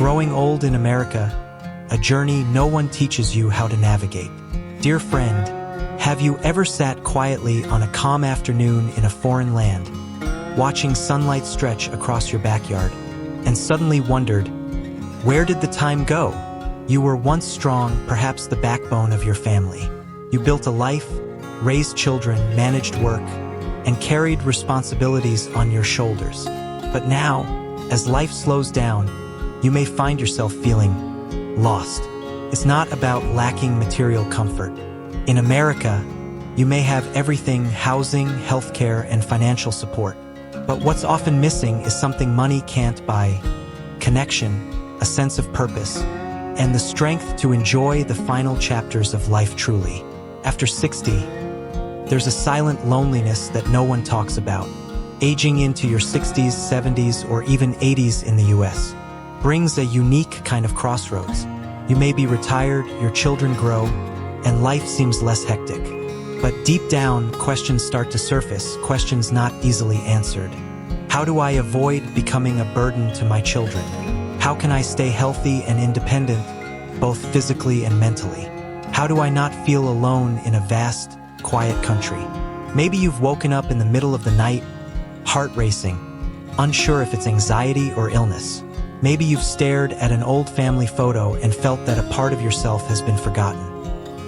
Growing old in America, a journey no one teaches you how to navigate. Dear friend, have you ever sat quietly on a calm afternoon in a foreign land, watching sunlight stretch across your backyard, and suddenly wondered, where did the time go? You were once strong, perhaps the backbone of your family. You built a life, raised children, managed work, and carried responsibilities on your shoulders. But now, as life slows down, you may find yourself feeling lost. It's not about lacking material comfort. In America, you may have everything: housing, healthcare, and financial support. But what's often missing is something money can't buy: connection, a sense of purpose, and the strength to enjoy the final chapters of life truly. After 60, there's a silent loneliness that no one talks about. Aging into your 60s, 70s, or even 80s in the US brings a unique kind of crossroads. You may be retired, your children grow, and life seems less hectic. But deep down, questions start to surface, questions not easily answered. How do I avoid becoming a burden to my children? How can I stay healthy and independent, both physically and mentally? How do I not feel alone in a vast, quiet country? Maybe you've woken up in the middle of the night, heart racing, unsure if it's anxiety or illness. Maybe you've stared at an old family photo and felt that a part of yourself has been forgotten.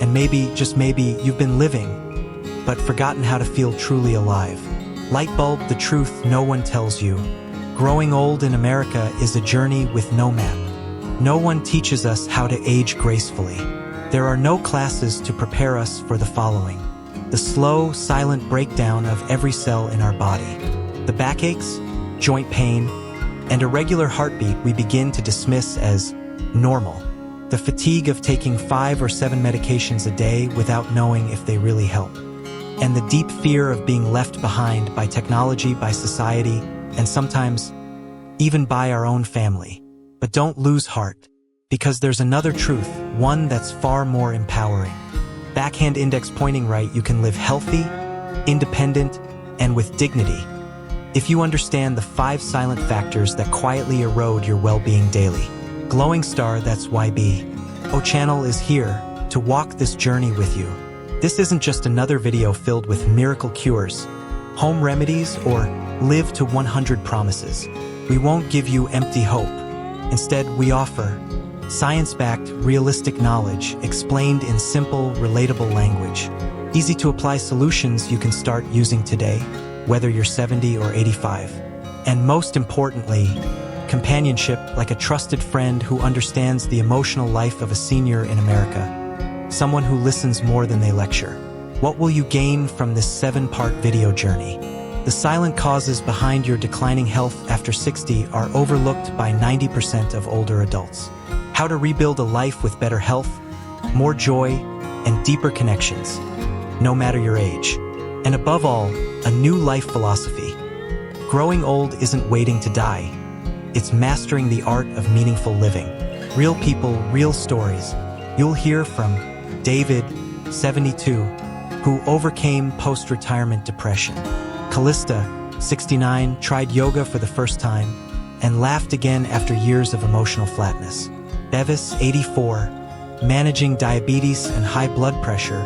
And maybe, just maybe, you've been living, but forgotten how to feel truly alive. Light bulb, the truth no one tells you. Growing old in America is a journey with no map. No one teaches us how to age gracefully. There are no classes to prepare us for the following: the slow, silent breakdown of every cell in our body, the backaches, joint pain, and irregular heartbeat we begin to dismiss as normal, the fatigue of taking 5 or 7 medications a day without knowing if they really help, and the deep fear of being left behind by technology, by society, and sometimes even by our own family. But don't lose heart, because there's another truth, one that's far more empowering. Backhand index pointing right, you can live healthy, independent, and with dignity if you understand the 5 silent factors that quietly erode your well-being daily. Glowing star, that's YB. O Channel is here to walk this journey with you. This isn't just another video filled with miracle cures, home remedies, or live to 100 promises. We won't give you empty hope. Instead, we offer science-backed, realistic knowledge explained in simple, relatable language. Easy-to-apply solutions you can start using today, whether you're 70 or 85. And most importantly, companionship, like a trusted friend who understands the emotional life of a senior in America. Someone who listens more than they lecture. What will you gain from this 7-part video journey? The silent causes behind your declining health after 60 are overlooked by 90% of older adults. How to rebuild a life with better health, more joy, and deeper connections, no matter your age. And above all, a new life philosophy. Growing old isn't waiting to die. It's mastering the art of meaningful living. Real people, real stories. You'll hear from David, 72, who overcame post-retirement depression. Callista, 69, tried yoga for the first time and laughed again after years of emotional flatness. Bevis, 84, managing diabetes and high blood pressure,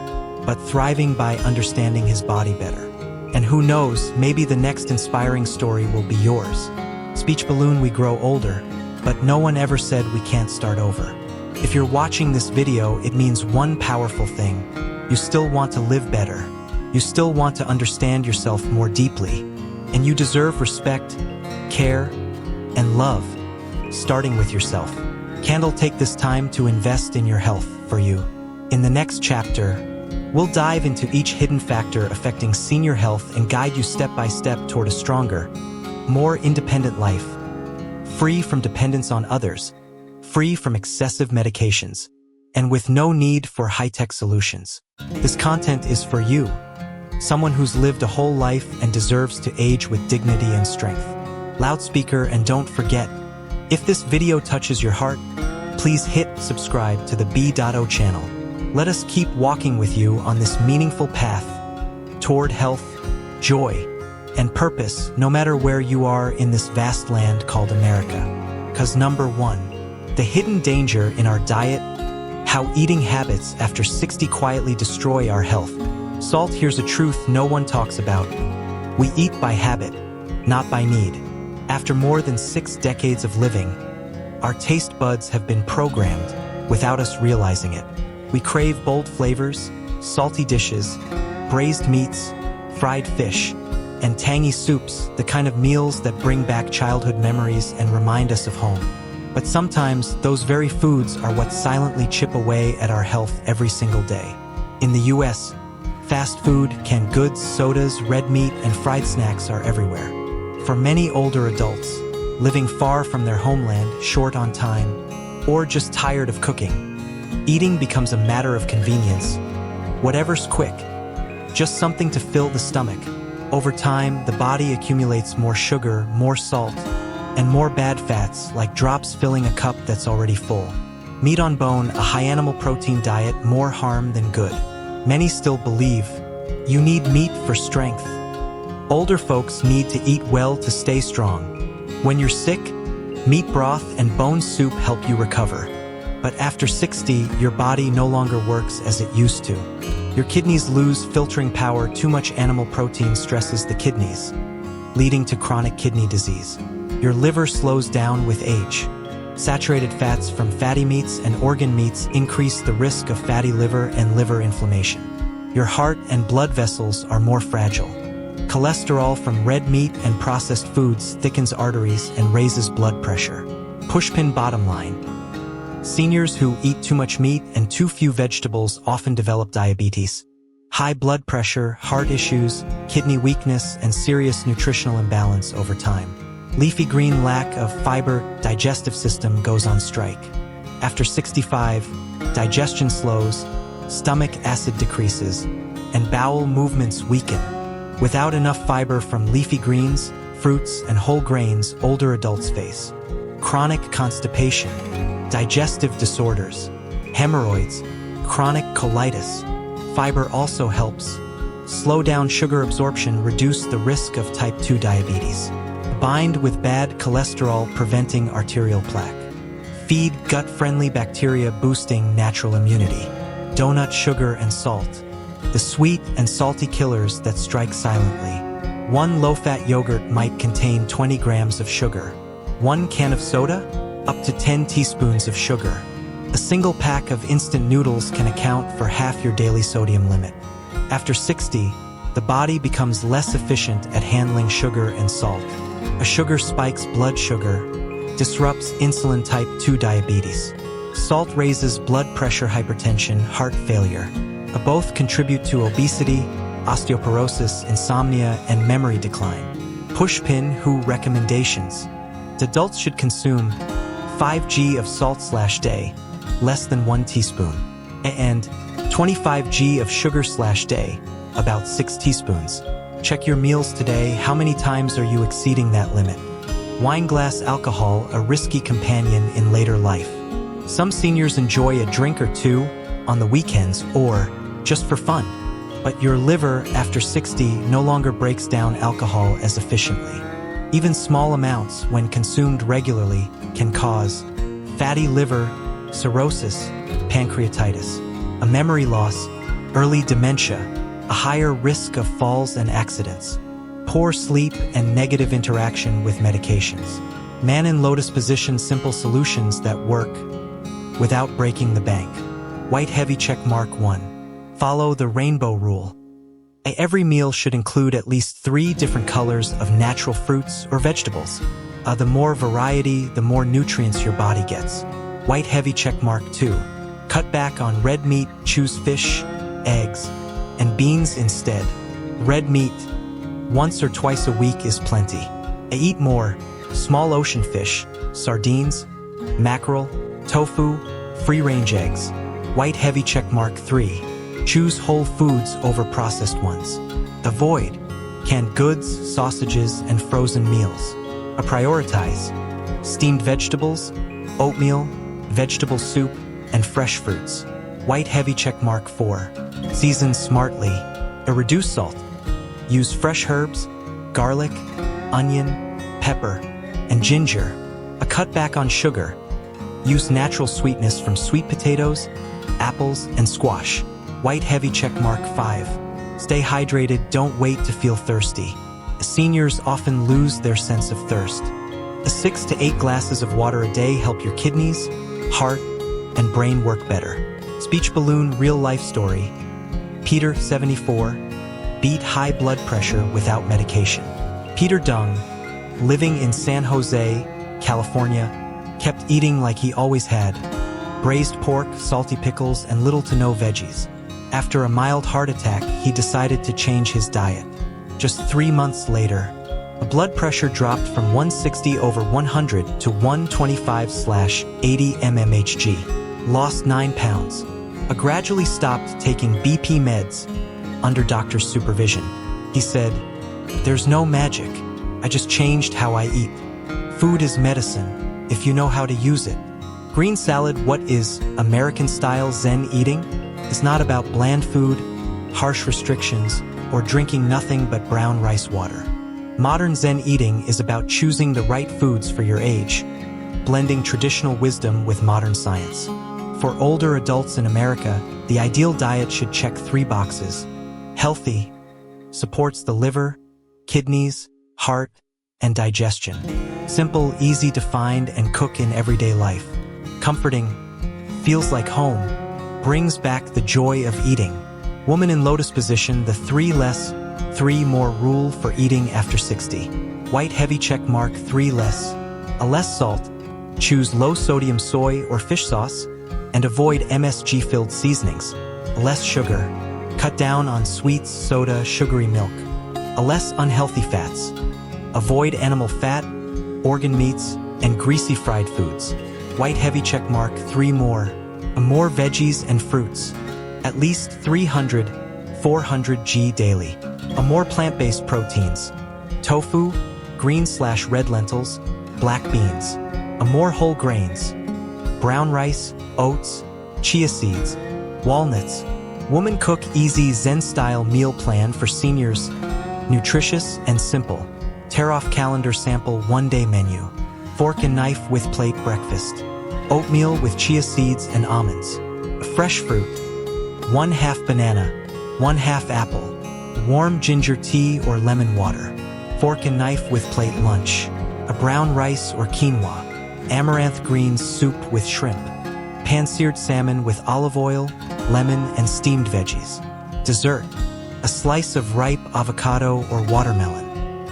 but thriving by understanding his body better. And who knows, maybe the next inspiring story will be yours. Speech balloon, we grow older, but no one ever said we can't start over. If you're watching this video, it means one powerful thing. You still want to live better. You still want to understand yourself more deeply. And you deserve respect, care, and love, starting with yourself. Candle, take this time to invest in your health for you. In the next chapter, we'll dive into each hidden factor affecting senior health and guide you step by step toward a stronger, more independent life, free from dependence on others, free from excessive medications, and with no need for high-tech solutions. This content is for you, someone who's lived a whole life and deserves to age with dignity and strength. Loudspeaker, and don't forget, if this video touches your heart, please hit subscribe to the B.O channel. Let us keep walking with you on this meaningful path toward health, joy, and purpose, no matter where you are in this vast land called America. 'Cause number 1, The hidden danger in our diet, how eating habits after 60 quietly destroy our health. Salt, here's a truth no one talks about. We eat by habit, not by need. After more than 6 decades of living, our taste buds have been programmed without us realizing it. We crave bold flavors, salty dishes, braised meats, fried fish, and tangy soups, the kind of meals that bring back childhood memories and remind us of home. But sometimes, those very foods are what silently chip away at our health every single day. In the US, fast food, canned goods, sodas, red meat, and fried snacks are everywhere. For many older adults, living far from their homeland, short on time, or just tired of cooking, eating becomes a matter of convenience. Whatever's quick, just something to fill the stomach. Over time, the body accumulates more sugar, more salt, and more bad fats, like drops filling a cup that's already full. Meat on bone, a high animal protein diet, more harm than good. Many still believe you need meat for strength. Older folks need to eat well to stay strong. When you're sick, meat broth and bone soup help you recover. But after 60, your body no longer works as it used to. Your kidneys lose filtering power. Too much animal protein stresses the kidneys, leading to chronic kidney disease. Your liver slows down with age. Saturated fats from fatty meats and organ meats increase the risk of fatty liver and liver inflammation. Your heart and blood vessels are more fragile. Cholesterol from red meat and processed foods thickens arteries and raises blood pressure. Pushpin bottom line. Seniors who eat too much meat and too few vegetables often develop diabetes, high blood pressure, heart issues, kidney weakness, and serious nutritional imbalance over time. Leafy green, lack of fiber, digestive system goes on strike. After 65, digestion slows, stomach acid decreases, and bowel movements weaken. Without enough fiber from leafy greens, fruits, and whole grains, older adults face chronic constipation, digestive disorders, hemorrhoids, chronic colitis. Fiber also helps slow down sugar absorption, reduce the risk of type 2 diabetes. Bind with bad cholesterol, preventing arterial plaque. Feed gut-friendly bacteria, boosting natural immunity. Donut, sugar, and salt, the sweet and salty killers that strike silently. One low-fat yogurt might contain 20 grams of sugar. One can of soda, up to 10 teaspoons of sugar. A single pack of instant noodles can account for half your daily sodium limit. After 60, the body becomes less efficient at handling sugar and salt. A sugar spikes blood sugar, disrupts insulin type 2 diabetes. Salt raises blood pressure, hypertension, heart failure. Both contribute to obesity, osteoporosis, insomnia, and memory decline. Pushpin WHO recommendations. Adults should consume 5 g of salt/day, less than 1 teaspoon, and 25 g of sugar/day, about 6 teaspoons. Check your meals today. How many times are you exceeding that limit? Wine glass alcohol, a risky companion in later life. Some seniors enjoy a drink or two on the weekends or just for fun. But your liver, after 60, no longer breaks down alcohol as efficiently. Even small amounts, when consumed regularly, can cause fatty liver, cirrhosis, pancreatitis, a memory loss, early dementia, a higher risk of falls and accidents, poor sleep, and negative interaction with medications. Man in lotus position, simple solutions that work without breaking the bank. White heavy check mark 1. Follow the rainbow rule. Every meal should include at least 3 different colors of natural fruits or vegetables. The more variety, the more nutrients your body gets. White heavy check mark 2. Cut back on red meat, choose fish, eggs, and beans instead. Red meat, once or twice a week is plenty. Eat more small ocean fish, sardines, mackerel, tofu, free-range eggs. White heavy check mark 3. Choose whole foods over processed ones. Avoid canned goods, sausages, and frozen meals. Prioritize steamed vegetables, oatmeal, vegetable soup, and fresh fruits. White heavy check mark 4. Season smartly. Reduce salt. Use fresh herbs, garlic, onion, pepper, and ginger. Cut back on sugar. Use natural sweetness from sweet potatoes, apples, and squash. White heavy checkmark 5. Stay hydrated, don't wait to feel thirsty. Seniors often lose their sense of thirst. 6 to 8 glasses of water a day help your kidneys, heart, and brain work better. Speech balloon real life story. Peter, 74, beat high blood pressure without medication. Peter Dung, living in San Jose, California, kept eating like he always had. Braised pork, salty pickles, and little to no veggies. After a mild heart attack, he decided to change his diet. Just 3 months later, the blood pressure dropped from 160/100 to 125/80 mmHg. Lost 9 pounds. Gradually stopped taking BP meds under doctor's supervision. He said, "There's no magic. I just changed how I eat. Food is medicine, if you know how to use it." Green salad. What is American-style Zen eating? It's not about bland food, harsh restrictions, or drinking nothing but brown rice water. Modern Zen eating is about choosing the right foods for your age, blending traditional wisdom with modern science. For older adults in America, the ideal diet should check 3 boxes. Healthy, supports the liver, kidneys, heart, and digestion. Simple, easy to find and cook in everyday life. Comforting, feels like home, brings back the joy of eating. Woman in lotus position, the 3 less, 3 more rule for eating after 60. White heavy check mark 3 less. A less salt, choose low sodium soy or fish sauce, and avoid MSG-filled seasonings. Less sugar, cut down on sweets, soda, sugary milk. A less unhealthy fats, avoid animal fat, organ meats, and greasy fried foods. White heavy check mark 3 more. More veggies and fruits, at least 300-400 g daily. A more plant-based proteins, tofu, green/red lentils, black beans. A more whole grains, brown rice, oats, chia seeds, walnuts. Woman cook easy Zen-style meal plan for seniors, nutritious and simple. Tear off calendar sample 1-day menu. Fork and knife with plate breakfast. Oatmeal with chia seeds and almonds. Fresh fruit. 1/2 banana, 1/2 apple. Warm ginger tea or lemon water. Fork and knife with plate lunch. A brown rice or quinoa. Amaranth greens soup with shrimp. Pan-seared salmon with olive oil, lemon, and steamed veggies. Dessert. A slice of ripe avocado or watermelon.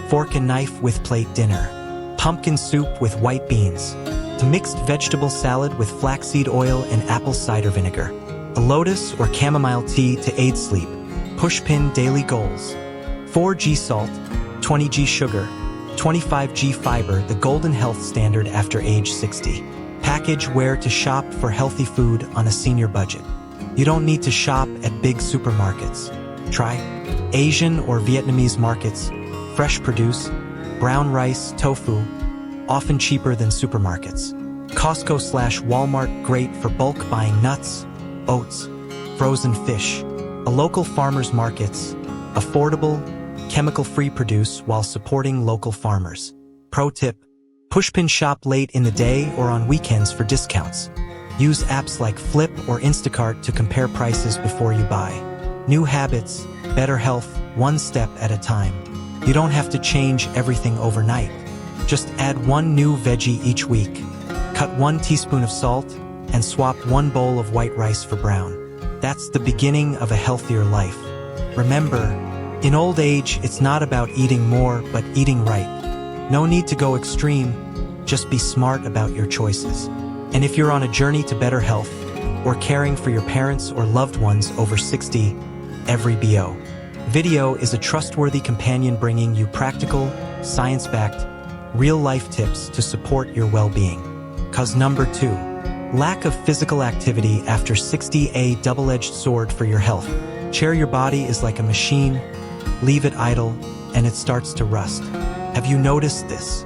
Fork and knife with plate dinner. Pumpkin soup with white beans. A mixed vegetable salad with flaxseed oil and apple cider vinegar. A lotus or chamomile tea to aid sleep. Pushpin daily goals. 4 g salt, 20 g sugar, 25 g fiber, the golden health standard after age 60. Package where to shop for healthy food on a senior budget. You don't need to shop at big supermarkets. Try Asian or Vietnamese markets, fresh produce, brown rice, tofu, often cheaper than supermarkets. Costco/Walmart, great for bulk buying nuts, oats, frozen fish. A local farmers markets, affordable, chemical-free produce while supporting local farmers. Pro tip, pushpin shop late in the day or on weekends for discounts. Use apps like Flip or Instacart to compare prices before you buy. New habits, better health, one step at a time. You don't have to change everything overnight. Just add 1 new veggie each week. Cut 1 teaspoon of salt and swap 1 bowl of white rice for brown. That's the beginning of a healthier life. Remember, in old age, it's not about eating more, but eating right. No need to go extreme, just be smart about your choices. And if you're on a journey to better health, or caring for your parents or loved ones over 60, every BO video is a trustworthy companion bringing you practical, science-backed, real-life tips to support your well-being. Cause number 2, lack of physical activity after 60, a double-edged sword for your health. Chair your body is like a machine, leave it idle, and it starts to rust. Have you noticed this?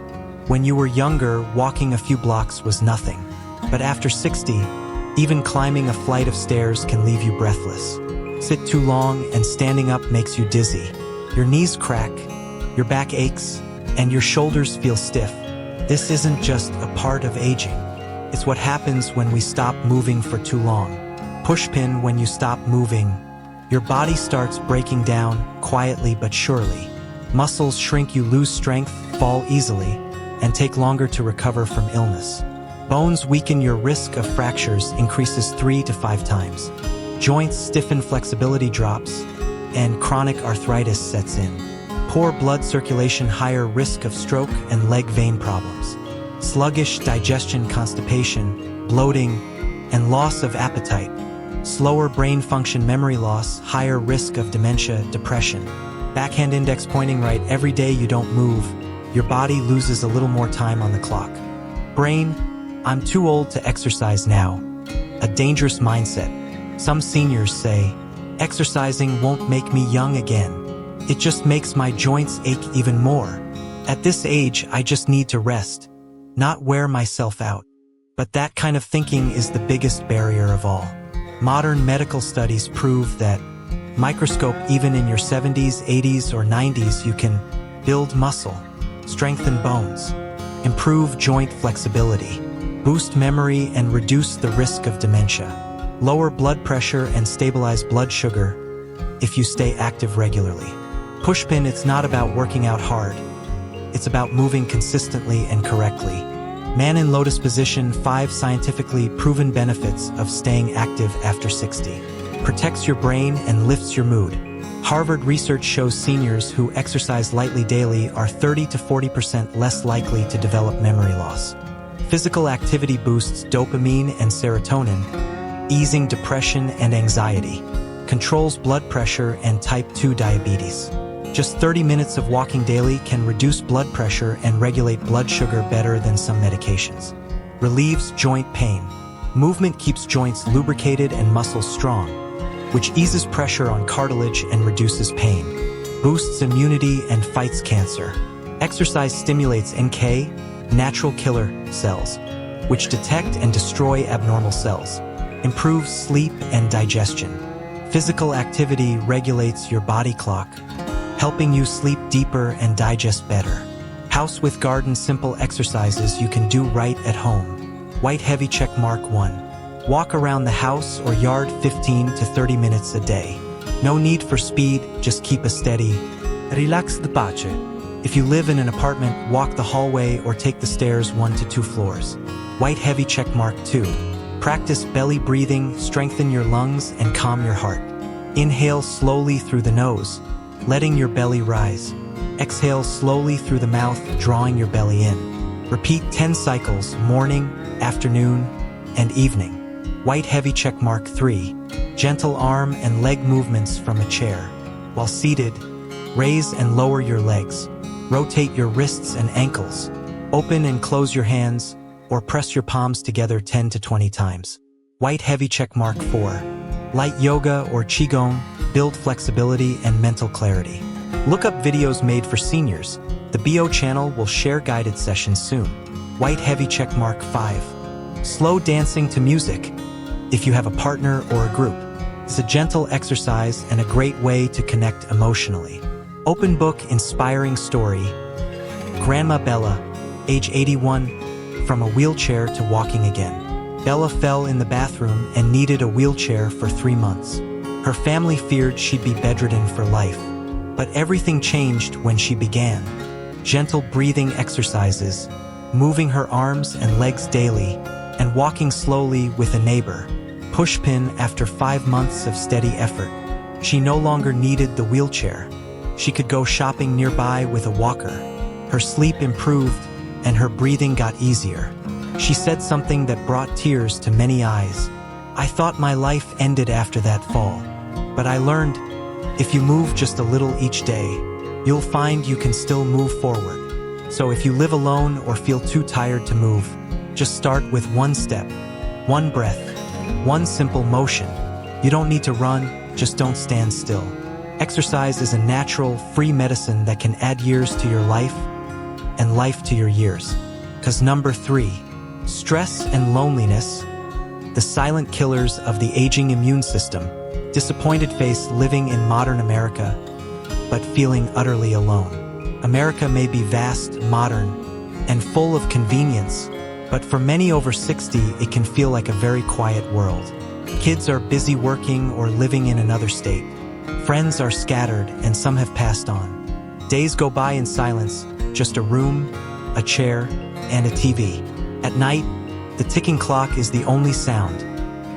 When you were younger, walking a few blocks was nothing. But after 60, even climbing a flight of stairs can leave you breathless. Sit too long and standing up makes you dizzy. Your knees crack, your back aches, and your shoulders feel stiff. This isn't just a part of aging. It's what happens when we stop moving for too long. Pushpin, when you stop moving, your body starts breaking down, quietly but surely. Muscles shrink, you lose strength, fall easily, and take longer to recover from illness. Bones weaken, your risk of fractures increases 3 to 5 times. Joints stiffen, flexibility drops, and chronic arthritis sets in. Poor blood circulation, higher risk of stroke and leg vein problems. Sluggish digestion, constipation, bloating, and loss of appetite. Slower brain function, memory loss, higher risk of dementia, depression. Backhand index pointing right, every day you don't move, your body loses a little more time on the clock. Brain, I'm too old to exercise now. A dangerous mindset. Some seniors say, exercising won't make me young again. It just makes my joints ache even more. At this age, I just need to rest, not wear myself out. But that kind of thinking is the biggest barrier of all. Modern medical studies prove that microscope, even in your 70s, 80s, or 90s, you can build muscle, strengthen bones, improve joint flexibility, boost memory, and reduce the risk of dementia, lower blood pressure, and stabilize blood sugar if you stay active regularly. Pushpin, it's not about working out hard. It's about moving consistently and correctly. Man in lotus position, 5 scientifically proven benefits of staying active after 60. Protects your brain and lifts your mood. Harvard research shows seniors who exercise lightly daily are 30 to 40% less likely to develop memory loss. Physical activity boosts dopamine and serotonin, easing depression and anxiety. Controls blood pressure and type 2 diabetes. Just 30 minutes of walking daily can reduce blood pressure and regulate blood sugar better than some medications. Relieves joint pain. Movement keeps joints lubricated and muscles strong, which eases pressure on cartilage and reduces pain. Boosts immunity and fights cancer. Exercise stimulates NK, natural killer cells, which detect and destroy abnormal cells. Improves sleep and digestion. Physical activity regulates your body clock, helping you sleep deeper and digest better. House with garden, simple exercises you can do right at home. White heavy check mark 1. Walk around the house or yard 15 to 30 minutes a day. No need for speed, just keep a steady. Relax the pace. If you live in an apartment, walk the hallway or take the stairs 1 to 2 floors. White heavy check mark 2. Practice belly breathing, strengthen your lungs and calm your heart. Inhale slowly through the nose, letting your belly rise. Exhale slowly through the mouth, drawing your belly in. Repeat 10 cycles, morning, afternoon, and evening. White heavy check mark 3. Gentle arm and leg movements from a chair. While seated, raise and lower your legs. Rotate your wrists and ankles. Open and close your hands, or press your palms together 10 to 20 times. White heavy check mark 4. Light yoga or qigong, build flexibility and mental clarity. Look up videos made for seniors. The BO channel will share guided sessions soon. White heavy check mark 5. Slow dancing to music. If you have a partner or a group, it's a gentle exercise and a great way to connect emotionally. Open book inspiring story. Grandma Bella, age 81, from a wheelchair to walking again. Bella fell in the bathroom and needed a wheelchair for 3 months. Her family feared she'd be bedridden for life. But everything changed when she began. Gentle breathing exercises, moving her arms and legs daily, and walking slowly with a neighbor. Pushpin, after 5 months of steady effort, she no longer needed the wheelchair. She could go shopping nearby with a walker. Her sleep improved, and her breathing got easier. She said something that brought tears to many eyes. I thought my life ended after that fall. But I learned, if you move just a little each day, you'll find you can still move forward. So if you live alone or feel too tired to move, just start with 1 step, 1 breath, 1 simple motion. You don't need to run, just don't stand still. Exercise is a natural, free medicine that can add years to your life and life to your years. 'Cause number 3, stress and loneliness, the silent killers of the aging immune system. Disappointed face, living in modern America, but feeling utterly alone. America may be vast, modern, and full of convenience, But for many over 60, it can feel like a very quiet world. Kids are busy working or living in another state. Friends are scattered and some have passed on. Days go by in silence, just a room, a chair, and a TV. At night, the ticking clock is the only sound,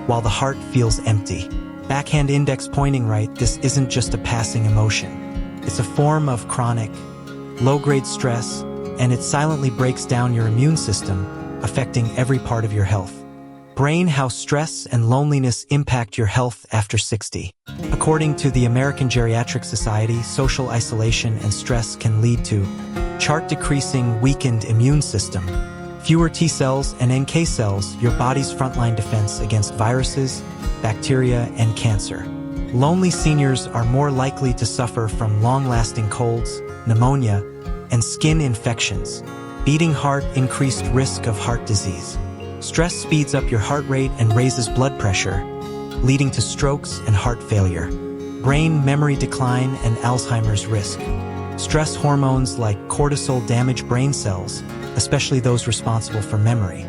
while the heart feels empty. Backhand index pointing right, this isn't just a passing emotion. It's a form of chronic, low-grade stress, and it silently breaks down your immune system, affecting every part of your health. Brain, how stress and loneliness impact your health after 60. According to the American Geriatric Society, social isolation and stress can lead to chart decreasing, weakened immune system, fewer T cells and NK cells, your body's frontline defense against viruses, bacteria, and cancer. Lonely seniors are more likely to suffer from long-lasting colds, pneumonia, and skin infections. Beating heart, increased risk of heart disease. Stress speeds up your heart rate and raises blood pressure, leading to strokes and heart failure. Brain memory decline and Alzheimer's risk. Stress hormones like cortisol damage brain cells, especially those responsible for memory.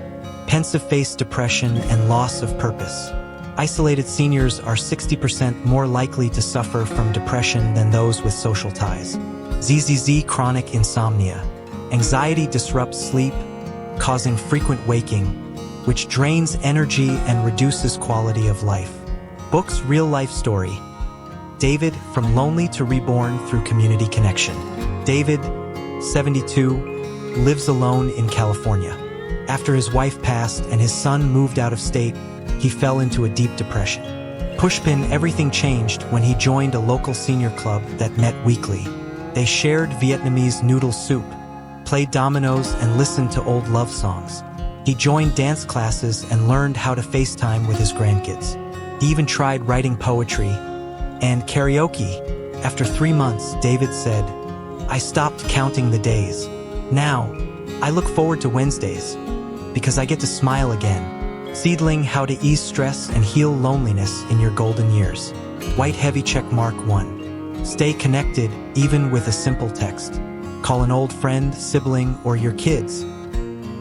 Pensive face depression and loss of purpose. Isolated seniors are 60% more likely to suffer from depression than those with social ties. ZZZ, chronic insomnia. Anxiety disrupts sleep, causing frequent waking, which drains energy and reduces quality of life. Books, real-life story. David, From Lonely to Reborn Through Community Connection. David, 72, lives alone in California. After his wife passed and his son moved out of state, he fell into a deep depression. Pushpin, everything changed when he joined a local senior club that met weekly. They shared Vietnamese noodle soup, played dominoes, and listened to old love songs. He joined dance classes and learned how to FaceTime with his grandkids. He even tried writing poetry and karaoke. After 3 months, David said, "I stopped counting the days. Now, I look forward to Wednesdays because I get to smile again." Seedling, how to ease stress and heal loneliness in your golden years. White heavy checkmark 1. Stay connected even with a simple text. Call an old friend, sibling, or your kids,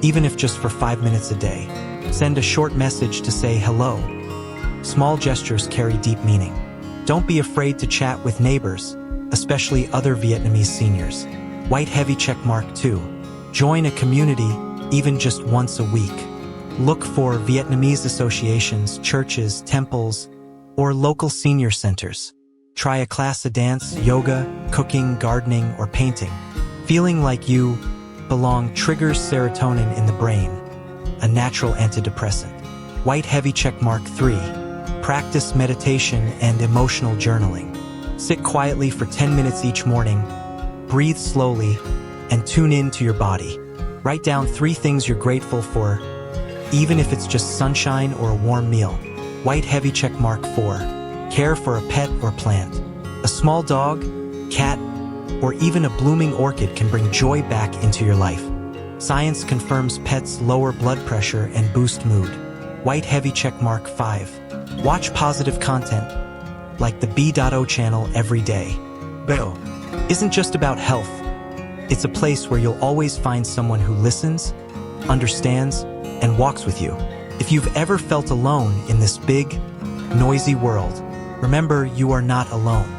even if just for 5 minutes a day. Send a short message to say hello. Small gestures carry deep meaning. Don't be afraid to chat with neighbors, especially other Vietnamese seniors. White heavy checkmark 2. Join a community, even just once a week. Look for Vietnamese associations, churches, temples, or local senior centers. Try a class of dance, yoga, cooking, gardening, or painting. Feeling like you belong triggers serotonin in the brain, a natural antidepressant. White heavy checkmark 3. Practice meditation and emotional journaling. Sit quietly for 10 minutes each morning, breathe slowly, and tune in to your body. Write down 3 things you're grateful for, even if it's just sunshine or a warm meal. White heavy checkmark 4. Care for a pet or plant. A small dog, cat, or even a blooming orchid can bring joy back into your life. Science confirms pets lower blood pressure and boost mood. White heavy checkmark 5. Watch positive content, like the B.O channel every day. Bell isn't just about health. It's a place where you'll always find someone who listens, understands, and walks with you. If you've ever felt alone in this big, noisy world, remember you are not alone.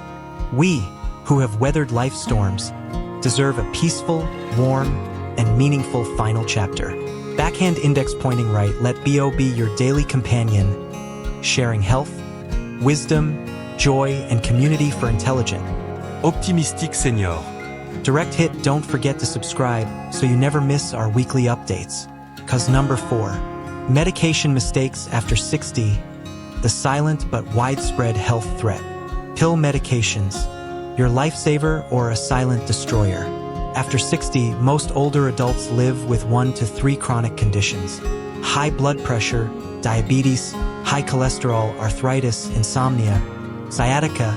We, who have weathered life storms, deserve a peaceful, warm, and meaningful final chapter. Backhand index pointing right, let BO be your daily companion, sharing health, wisdom, joy, and community for intelligent, optimistic senior. Direct hit, don't forget to subscribe so you never miss our weekly updates. Cause number 4, medication mistakes after 60, the silent but widespread health threat. Pill medications, your lifesaver or a silent destroyer. After 60, most older adults live with 1 to 3 chronic conditions. High blood pressure, diabetes, high cholesterol, arthritis, insomnia, sciatica,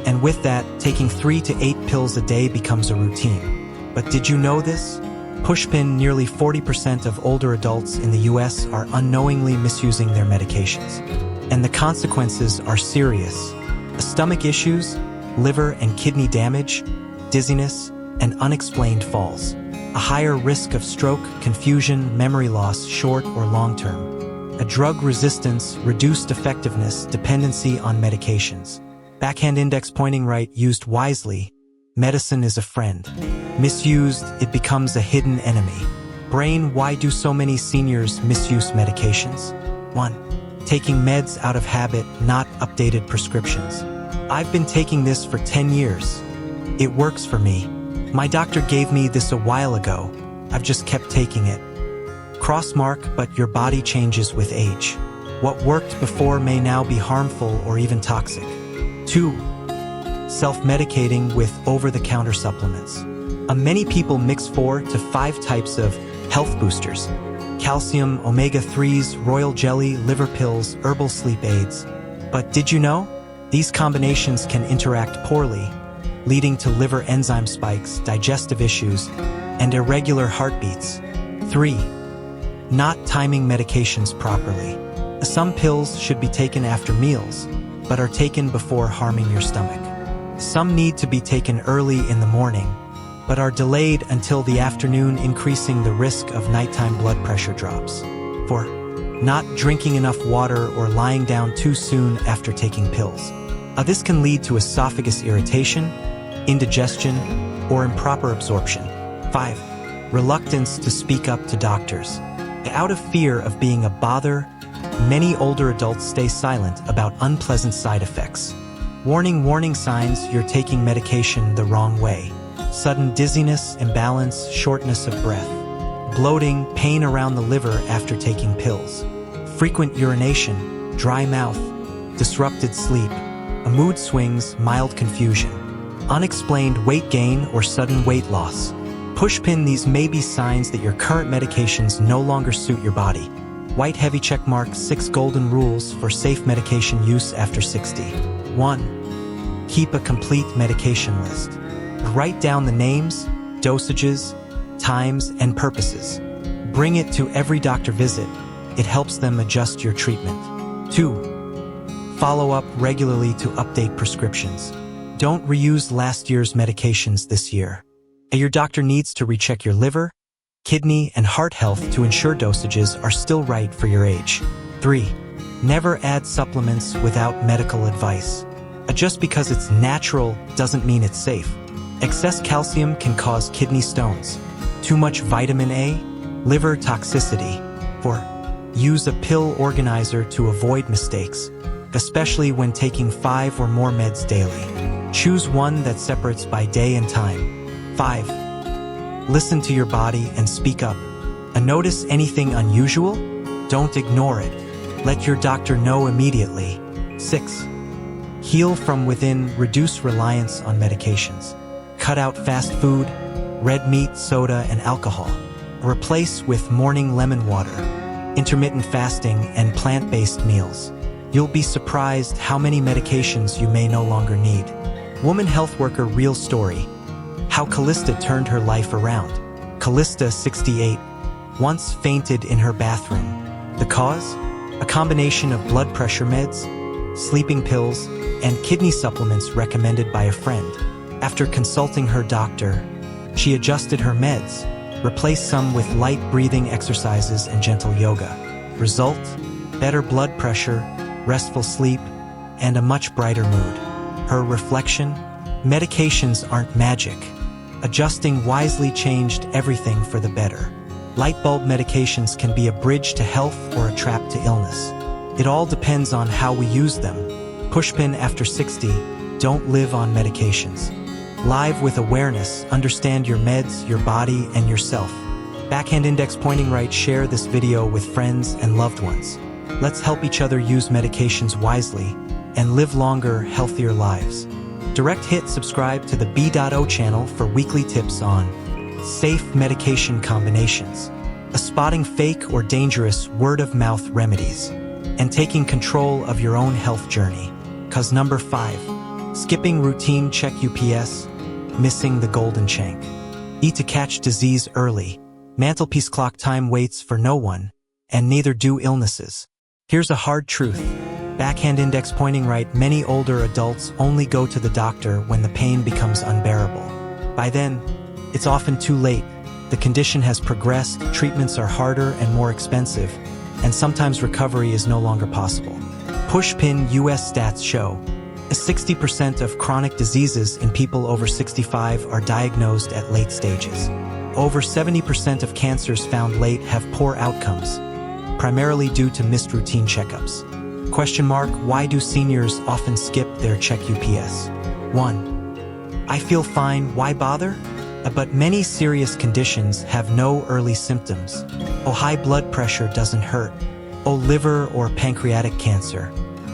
and with that, taking 3 to 8 pills a day becomes a routine. But did you know this? Pushpin, nearly 40% of older adults in the US are unknowingly misusing their medications. And the consequences are serious. Stomach issues, liver and kidney damage, dizziness, and unexplained falls. a higher risk of stroke, confusion, memory loss, short or long term. A drug resistance, reduced effectiveness, dependency on medications. Backhand index pointing right, used wisely, medicine is a friend. Misused, it becomes a hidden enemy. Brain, why do so many seniors misuse medications? 1. Taking meds out of habit, not updated prescriptions. I've been taking this for 10 years. It works for me. My doctor gave me this a while ago. I've just kept taking it. Crossmark, but your body changes with age. What worked before may now be harmful or even toxic. 2. Self-medicating with over-the-counter supplements. Many people mix 4 to 5 types of health boosters. Calcium, omega-3s, royal jelly, liver pills, herbal sleep aids. But did you know? These combinations can interact poorly, leading to liver enzyme spikes, digestive issues, and irregular heartbeats. 3. Not timing medications properly. Some pills should be taken after meals, but are taken before harming your stomach. Some need to be taken early in the morning, but are delayed until the afternoon, increasing the risk of nighttime blood pressure drops. 4. Not drinking enough water or lying down too soon after taking pills. This can lead to esophagus irritation, indigestion, or improper absorption. 5. Reluctance to speak up to doctors. Out of fear of being a bother, many older adults stay silent about unpleasant side effects. Warning signs you're taking medication the wrong way. Sudden dizziness, imbalance, shortness of breath. Bloating, pain around the liver after taking pills. Frequent urination, dry mouth, disrupted sleep, mood swings, mild confusion. Unexplained weight gain or sudden weight loss. Pushpin, these may be signs that your current medications no longer suit your body. White heavy checkmark, 6 golden rules for safe medication use after 60. 1. Keep a complete medication list. Write down the names, dosages, times, and purposes. Bring it to every doctor visit. It helps them adjust your treatment. 2. Follow up regularly to update prescriptions. Don't reuse last year's medications this year. Your doctor needs to recheck your liver, kidney, and heart health to ensure dosages are still right for your age. 3. Never add supplements without medical advice. Just because it's natural doesn't mean it's safe. Excess calcium can cause kidney stones. Too much vitamin A, liver toxicity. 4. Use a pill organizer to avoid mistakes, especially when taking 5 or more meds daily. Choose one that separates by day and time. 5. Listen to your body and speak up. Notice anything unusual? Don't ignore it. Let your doctor know immediately. 6. Heal from within, reduce reliance on medications. Cut out fast food, red meat, soda, and alcohol. Replace with morning lemon water, intermittent fasting, and plant-based meals. You'll be surprised how many medications you may no longer need. Woman health worker real story. How Callista turned her life around. Callista, 68, once fainted in her bathroom. The cause? A combination of blood pressure meds, sleeping pills, and kidney supplements recommended by a friend. After consulting her doctor, she adjusted her meds, replaced some with light breathing exercises and gentle yoga. Result? Better blood pressure, restful sleep, and a much brighter mood. Her reflection? Medications aren't magic. Adjusting wisely changed everything for the better. Light bulb medications can be a bridge to health or a trap to illness. It all depends on how we use them. Pushpin after 60, don't live on medications. Live with awareness, understand your meds, your body, and yourself. Backhand index pointing right, share this video with friends and loved ones. Let's help each other use medications wisely and live longer, healthier lives. Direct hit subscribe to the B.O channel for weekly tips on safe medication combinations, spotting fake or dangerous word-of-mouth remedies, and taking control of your own health journey. Cause number 5, skipping routine check UPS, missing the golden shank. Eat to catch disease early. Mantelpiece clock time waits for no one, and neither do illnesses. Here's a hard truth. Backhand index pointing right, many older adults only go to the doctor when the pain becomes unbearable. By then, it's often too late. The condition has progressed, treatments are harder and more expensive, and sometimes recovery is no longer possible. Pushpin US stats show 60% of chronic diseases in people over 65 are diagnosed at late stages. Over 70% of cancers found late have poor outcomes, primarily due to missed routine checkups. Why do seniors often skip their check UPS? 1. I feel fine, why bother? But many serious conditions have no early symptoms. High blood pressure doesn't hurt. Liver or pancreatic cancer,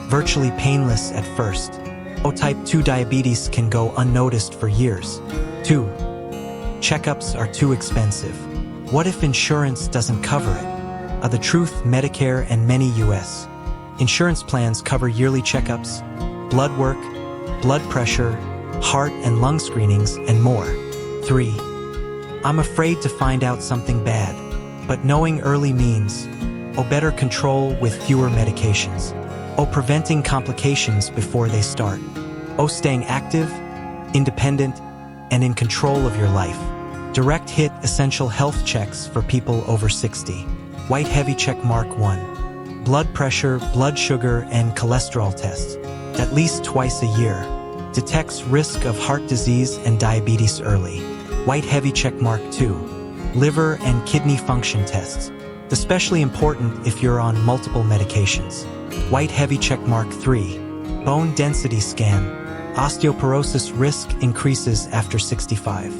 virtually painless at first. Type 2 diabetes can go unnoticed for years. 2. Checkups are too expensive. What if insurance doesn't cover it? The truth, Medicare and many U.S. insurance plans cover yearly checkups, blood work, blood pressure, heart and lung screenings, and more. 3. I'm afraid to find out something bad, but knowing early means better control with fewer medications. Preventing complications before they start. Staying active, independent, and in control of your life. Direct hit essential health checks for people over 60. White heavy check mark 1. Blood pressure, blood sugar, and cholesterol tests, at least twice a year. Detects risk of heart disease and diabetes early. White heavy check mark 2. Liver and kidney function tests, especially important if you're on multiple medications. White heavy check mark 3. Bone density scan. Osteoporosis risk increases after 65.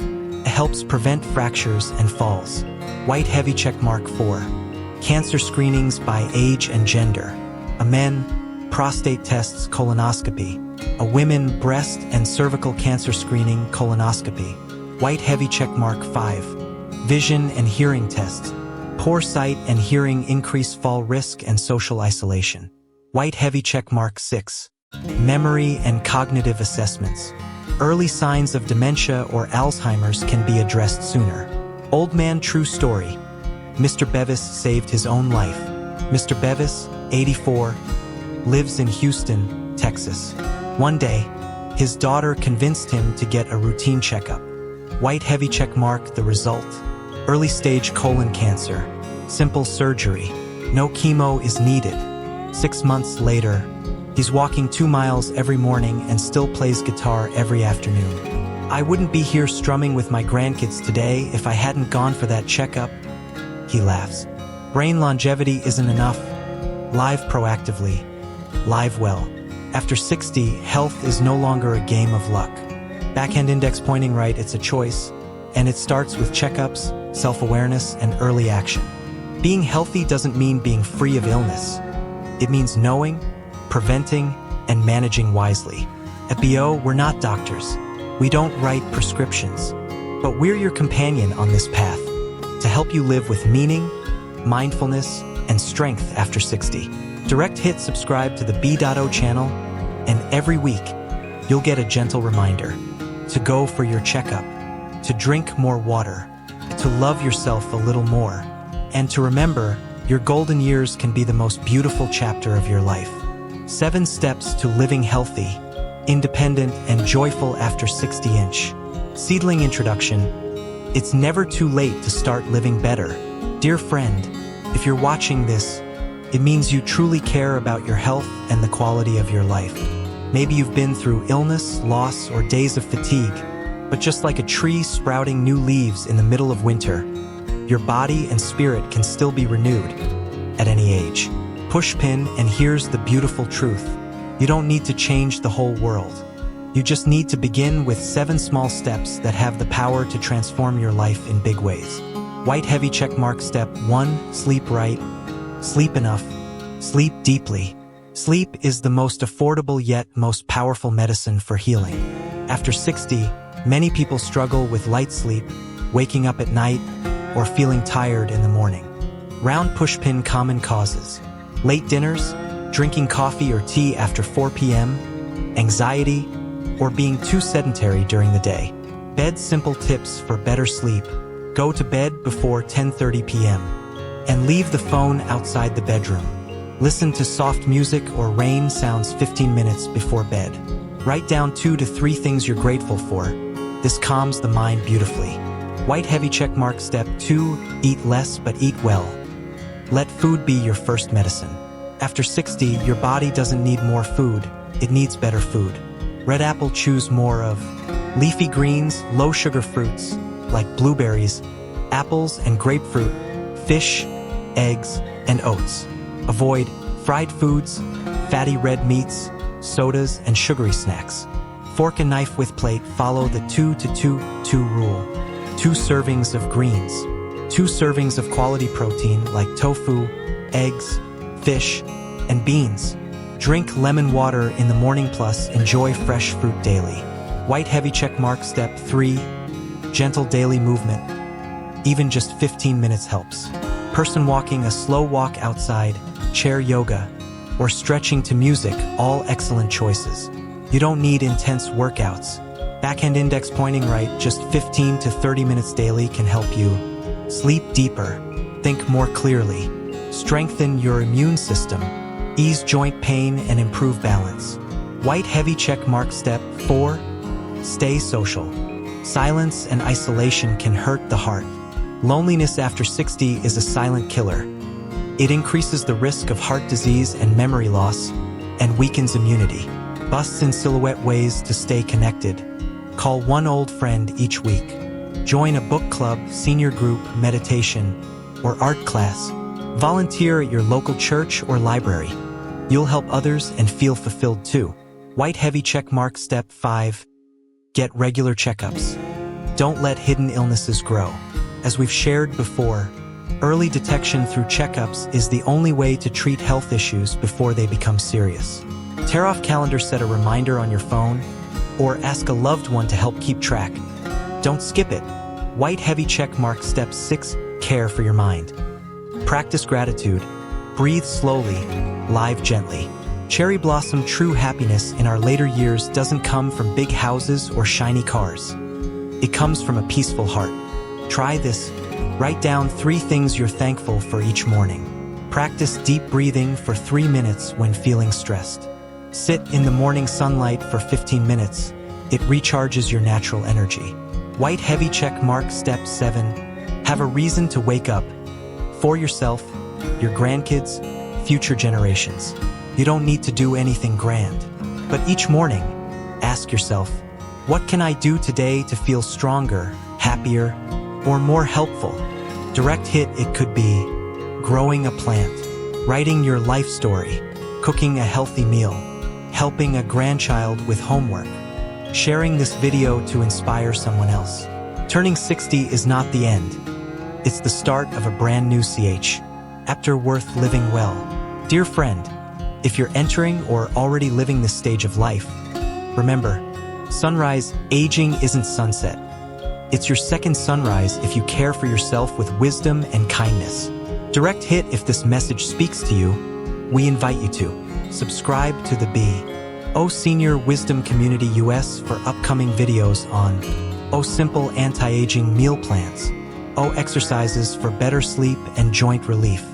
It helps prevent fractures and falls. White heavy check mark 4. Cancer screenings by age and gender. Men, prostate tests, colonoscopy. Women, breast and cervical cancer screening, colonoscopy. White heavy check mark 5. Vision and hearing tests. Poor sight and hearing increase fall risk and social isolation. White heavy check mark 6. Memory and cognitive assessments. Early signs of dementia or Alzheimer's can be addressed sooner. Old man true story. Mr. Bevis saved his own life. Mr. Bevis, 84, lives in Houston, Texas. One day, his daughter convinced him to get a routine checkup. White heavy check mark the result. Early stage colon cancer. Simple surgery. No chemo is needed. 6 months later, he's walking 2 miles every morning and still plays guitar every afternoon. I wouldn't be here strumming with my grandkids today if I hadn't gone for that checkup. He laughs. Brain longevity isn't enough. Live proactively. Live well. After 60, health is no longer a game of luck. Backhand index pointing right, it's a choice. And it starts with checkups, self-awareness, and early action. Being healthy doesn't mean being free of illness. It means knowing, preventing, and managing wisely. At BO, we're not doctors. We don't write prescriptions. But we're your companion on this path to help you live with meaning, mindfulness, and strength after 60. Direct hit subscribe to the B.O channel, and every week, you'll get a gentle reminder to go for your checkup, to drink more water, to love yourself a little more, and to remember your golden years can be the most beautiful chapter of your life. 7 steps to living healthy, independent, and joyful after 60-inch. Seedling introduction. It's never too late to start living better. Dear friend, if you're watching this, it means you truly care about your health and the quality of your life. Maybe you've been through illness, loss, or days of fatigue, but just like a tree sprouting new leaves in the middle of winter, your body and spirit can still be renewed at any age. Pushpin, and here's the beautiful truth. You don't need to change the whole world. You just need to begin with 7 small steps that have the power to transform your life in big ways. White heavy check mark step 1, sleep right. Sleep enough. Sleep deeply. Sleep is the most affordable yet most powerful medicine for healing. After 60, many people struggle with light sleep, waking up at night, or feeling tired in the morning. Round pushpin common causes. Late dinners, drinking coffee or tea after 4 p.m., anxiety, or being too sedentary during the day. Bed simple tips for better sleep. Go to bed before 10:30 p.m. and leave the phone outside the bedroom. Listen to soft music or rain sounds 15 minutes before bed. Write down 2 to 3 things you're grateful for. This calms the mind beautifully. White heavy checkmark. Step 2, eat less but eat well. Let food be your first medicine. After 60, your body doesn't need more food, it needs better food. Red apple. Choose more of leafy greens, low-sugar fruits, like blueberries, apples and grapefruit, fish, eggs, and oats. Avoid fried foods, fatty red meats, sodas, and sugary snacks. Fork and knife with plate. Follow the 2-2-2 rule. 2 servings of greens. 2 servings of quality protein like tofu, eggs, fish, and beans. Drink lemon water in the morning plus enjoy fresh fruit daily. White heavy checkmark. Step 3, gentle daily movement. Even just 15 minutes helps. Person walking a slow walk outside, chair yoga, or stretching to music, all excellent choices. You don't need intense workouts. Backhand index pointing right, just 15 to 30 minutes daily can help you sleep deeper, think more clearly, strengthen your immune system, ease joint pain, and improve balance. White heavy checkmark. Step 4, stay social. Silence and isolation can hurt the heart. Loneliness after 60 is a silent killer. It increases the risk of heart disease and memory loss, and weakens immunity. Busts in silhouette. Ways to stay connected. Call one old friend each week. Join a book club, senior group, meditation, or art class. Volunteer at your local church or library. You'll help others and feel fulfilled too. White heavy checkmark. Step 5, get regular checkups. Don't let hidden illnesses grow. As we've shared before, early detection through checkups is the only way to treat health issues before they become serious. Tear off calendar. Set a reminder on your phone, or ask a loved one to help keep track. Don't skip it. White heavy checkmark. Step 6, care for your mind. Practice gratitude. Breathe slowly, live gently. Cherry blossom. True happiness in our later years doesn't come from big houses or shiny cars. It comes from a peaceful heart. Try this. Write down 3 things you're thankful for each morning. Practice deep breathing for 3 minutes when feeling stressed. Sit in the morning sunlight for 15 minutes. It recharges your natural energy. White heavy checkmark. Step 7, have a reason to wake up. For yourself, your grandkids, future generations. You don't need to do anything grand. But each morning, ask yourself, what can I do today to feel stronger, happier, or more helpful? Direct hit. It could be growing a plant, writing your life story, cooking a healthy meal, helping a grandchild with homework, sharing this video to inspire someone else. Turning 60 is not the end. It's the start of a brand new chapter worth living well. Dear friend, if you're entering or already living this stage of life, remember, sunrise aging isn't sunset. It's your second sunrise if you care for yourself with wisdom and kindness. Direct hit. If this message speaks to you, we invite you to subscribe to the Senior Wisdom Community US for upcoming videos on simple anti-aging meal plans, exercises for better sleep and joint relief,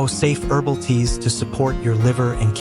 safe herbal teas to support your liver and